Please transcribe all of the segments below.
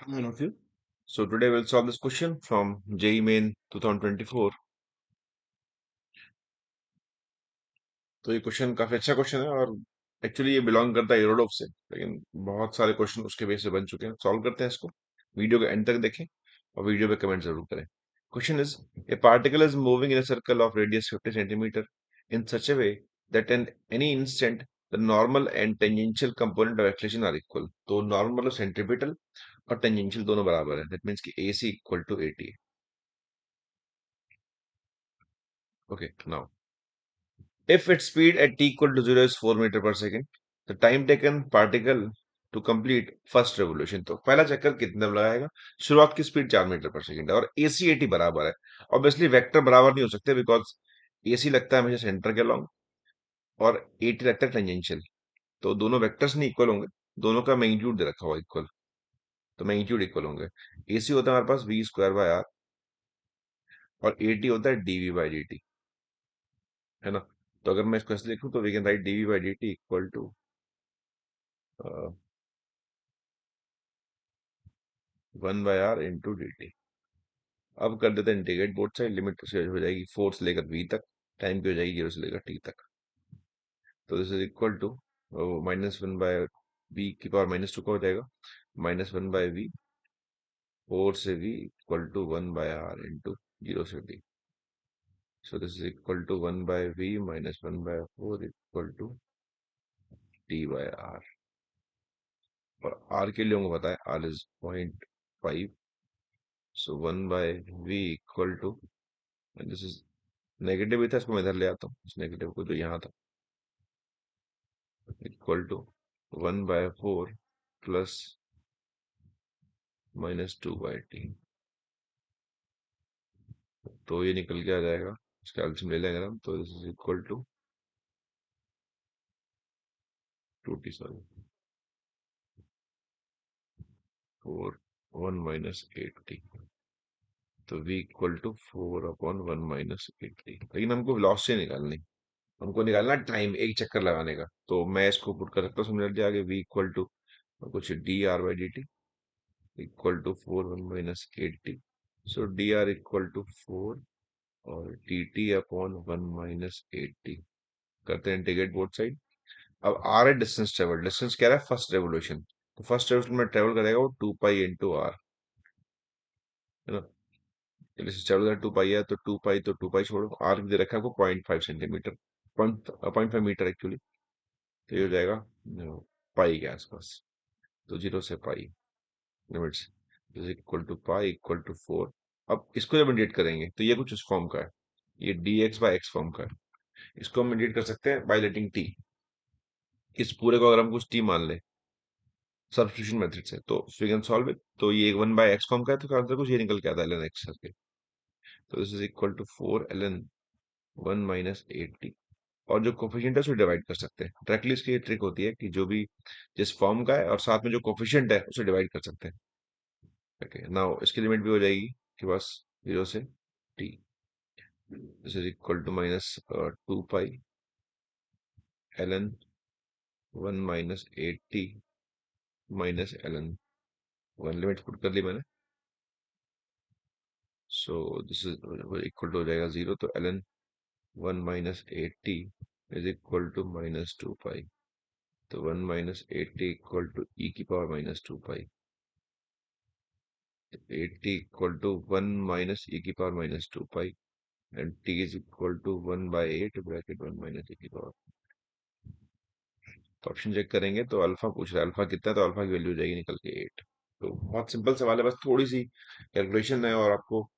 None of you. So today we'll solve this question from JEE Main 2024. तो ये question काफी अच्छा question है और एक्चुअली ये बिलोंग करता है एरोडॉप से, लेकिन बहुत सारे क्वेश्चन उसके बेस से बन चुके हैं। सॉल्व करते हैं इसको। वीडियो के एंड तक देखें और वीडियो पे कमेंट जरूर करें। Question is, a particle is moving in a circle of radius 50 centimetre in such a way that an any instant the normal and tangential component of acceleration are equal. तो normal मतलब centripetal और tangential दोनों बराबर है। That means कि a c equal to a t. Okay, now if its speed at t equal to 0 is 4 meter per second, the time taken particle to complete first revolution। तो पहला चक्कर कितने में लगाएगा? शुरुआत की स्पीड 4 मीटर पर सेकंड है और एसी एटी बराबर है। ऑब्वियसली वेक्टर बराबर नहीं हो सकते, बिकॉज एसी लगता है हमेशा सेंटर के अलॉन्ग और एटी लगता है टेंजेंशियल। तो दोनों वेक्टर्स नहीं इक्वल होंगे, दोनों का मैग्नीट्यूड दे रखा हुआ इक्वल, तो मैग्नीट्यूड इक्वल होंगे। एसी होता है हमारे पास वी स्क्वायर बाय आर और एटी होता है डीवी बाई डी टी, है ना। तो अगर मैं इसको ऐसे लिखूं तो we can write d v by d t equal to 1/r into d t. अब कर देते हैं इंटीग्रेट बोथ साइड। लिमिट से हो जाएगी 4 से लेकर v तक, टाइम की हो जाएगी 0 से लेकर t तक। तो this is equal to -1/v की पावर -2 का हो जाएगा -1/v, 4 से v equal to 1/r into 0 से t। So this is equal to 1/v -1/4 equal to t/r। और r के लिए हमको पता है r is 0.5। So 1/v equal to, this is negative भी था, इसको मैं इधर ले आता हूँ, इस नेगेटिव को जो यहाँ था, इक्वल टू 1/4 प्लस -2/t। तो ये निकल के आ जाएगा, इसका एल्सियम ले लेंगे हम, तो this is equal to 2t, sorry 4 1 -8t। तो v इक्वल टू 4/1 -8t। लेकिन हमको वेलोसिटी निकालनी, हमको निकालना टाइम एक चक्कर लगाने का। तो मैं इसको पुट कर सकता हूँ समझ आगे, v इक्वल टू कुछ dr/dt equal to 4 1 -8t। So dr equal to 4 और dt/1 -8t। करते हैं इंटीग्रेट बोथ साइड। अब आर है डिस्टेंस ट्रेवल, डिस्टेंस क्या है फर्स्ट रेवोल्यूशन। तो फर्स्ट रेवोल्यूशन में ट्रेवल करेगा वो 2 पाई इंटू आर, है ना। डिस्टेंस ट्रेवल है 2 पाई है, तो 2 पाई, तो 2 पाई छोड़ो, आर दे रखा है आपको 0.5 सेंटीमीटर, 0.5 मीटर एक्चुअली। तो ये हो जाएगा पाई के आसपास। तो 0 से pi limits is equal to pi equal to 4। अब इसको जब इंटीग्रेट करेंगे तो ये कुछ इस फॉर्म का है, ये dx/x फॉर्म का है। इसको हम इंटीग्रेट कर सकते हैं बाय लेटिंग t। इस पूरे को अगर हम कुछ t मान ले सब्स्टिट्यूशन मेथड से, तो वी कैन सॉल्व इट। तो ये 1/x फॉर्म का है, तो आंसर कुछ ये निकल के आता है ln x करके। तो this is equal to 4 ln 1 -8t। और जो कोफिशिएंट है उसको डिवाइड कर सकते हैं डायरेक्टली। इसकी ये ट्रिक होती है कि जो भी जिस फॉर्म का है और साथ में जो कोफिशिएंट है उसे डिवाइड कर सकते हैं। ओके, नाउ इसकी लिमिट भी हो जाएगी कि बस 0 से t। This is equal to -2 pi ln 1 -8t minus ln 1। Limit put कर ली मैंने। So this is equal to हो जाएगा 0, तो ln 1 -8t is equal to -2 pi. तो 1 -8t इक्वल टू e की power -2 pi. 8t equal to 1 - e की power -2 pi and t is equal to 1/8 bracket 1 - e की पावर। तो option check करेंगे तो अल्फा पूछ रहा है, अल्फा कितना है, तो अल्फा की वैल्यू हो जाएगी निकल के 8। तो बहुत सिंपल सवाल है, बस थोड़ी सी कैलकुलेशन है और आपको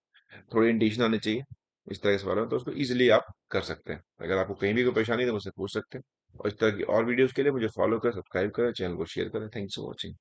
थोड़ी इंडिकेशन आनी चाहिए इस तरह के सवाल में, तो उसको इजीली आप कर सकते हैं। अगर आपको कहीं भी कोई परेशानी है तो मुझसे पूछ सकते हैं। और इस तरह की और वीडियोस के लिए मुझे फॉलो करें, सब्सक्राइब करें, चैनल को शेयर करें। Thanks for watching.